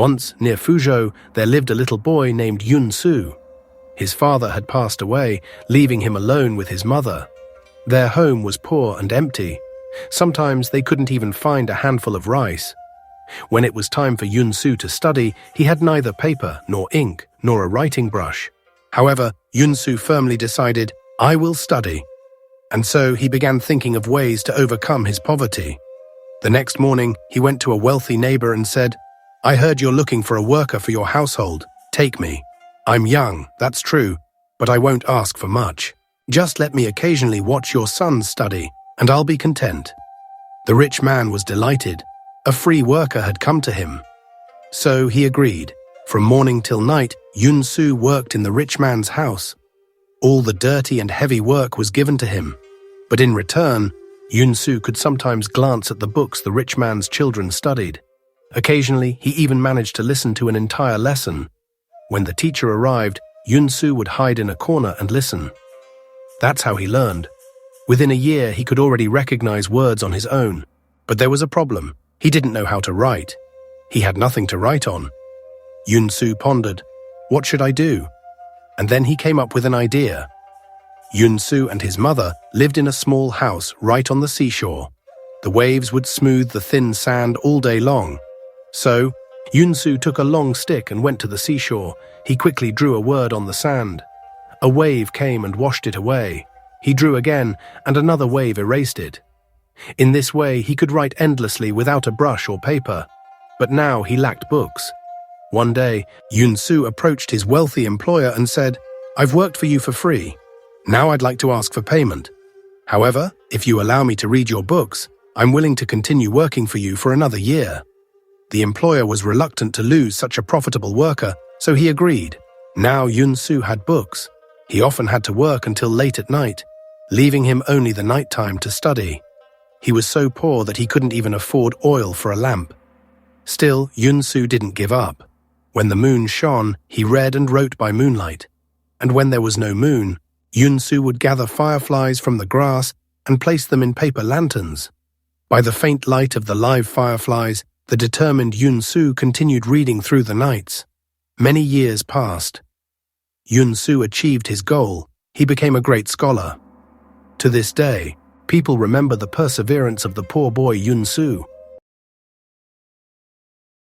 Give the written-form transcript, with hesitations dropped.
Once, near Fuzhou, there lived a little boy named Yun-Su. His father had passed away, leaving him alone with his mother. Their home was poor and empty. Sometimes they couldn't even find a handful of rice. When it was time for Yun-Su to study, he had neither paper, nor ink, nor a writing brush. However, Yun-Su firmly decided, "I will study." And so he began thinking of ways to overcome his poverty. The next morning, he went to a wealthy neighbor and said, "I heard you're looking for a worker for your household. Take me. I'm young, that's true, but I won't ask for much. Just let me occasionally watch your sons study, and I'll be content." The rich man was delighted. A free worker had come to him. So he agreed. From morning till night, Yun-Su worked in the rich man's house. All the dirty and heavy work was given to him. But in return, Yun-Su could sometimes glance at the books the rich man's children studied. Occasionally, he even managed to listen to an entire lesson. When the teacher arrived, Yun-Su would hide in a corner and listen. That's how he learned. Within a year, he could already recognize words on his own. But there was a problem. He didn't know how to write. He had nothing to write on. Yun-Su pondered, "What should I do?" And then he came up with an idea. Yun-Su and his mother lived in a small house right on the seashore. The waves would smooth the thin sand all day long. So, Yun-Su took a long stick and went to the seashore. He quickly drew a word on the sand. A wave came and washed it away. He drew again, and another wave erased it. In this way, he could write endlessly without a brush or paper. But now he lacked books. One day, Yun-Su approached his wealthy employer and said, "I've worked for you for free. Now I'd like to ask for payment. However, if you allow me to read your books, I'm willing to continue working for you for another year." The employer was reluctant to lose such a profitable worker, so he agreed. Now Yun-Su had books. He often had to work until late at night, leaving him only the night time to study. He was so poor that he couldn't even afford oil for a lamp. Still, Yun-Su didn't give up. When the moon shone, he read and wrote by moonlight. And when there was no moon, Yun-Su would gather fireflies from the grass and place them in paper lanterns. By the faint light of the live fireflies, the determined Yun-Su continued reading through the nights. Many years passed. Yun-Su achieved his goal. He became a great scholar. To this day, people remember the perseverance of the poor boy Yun-Su.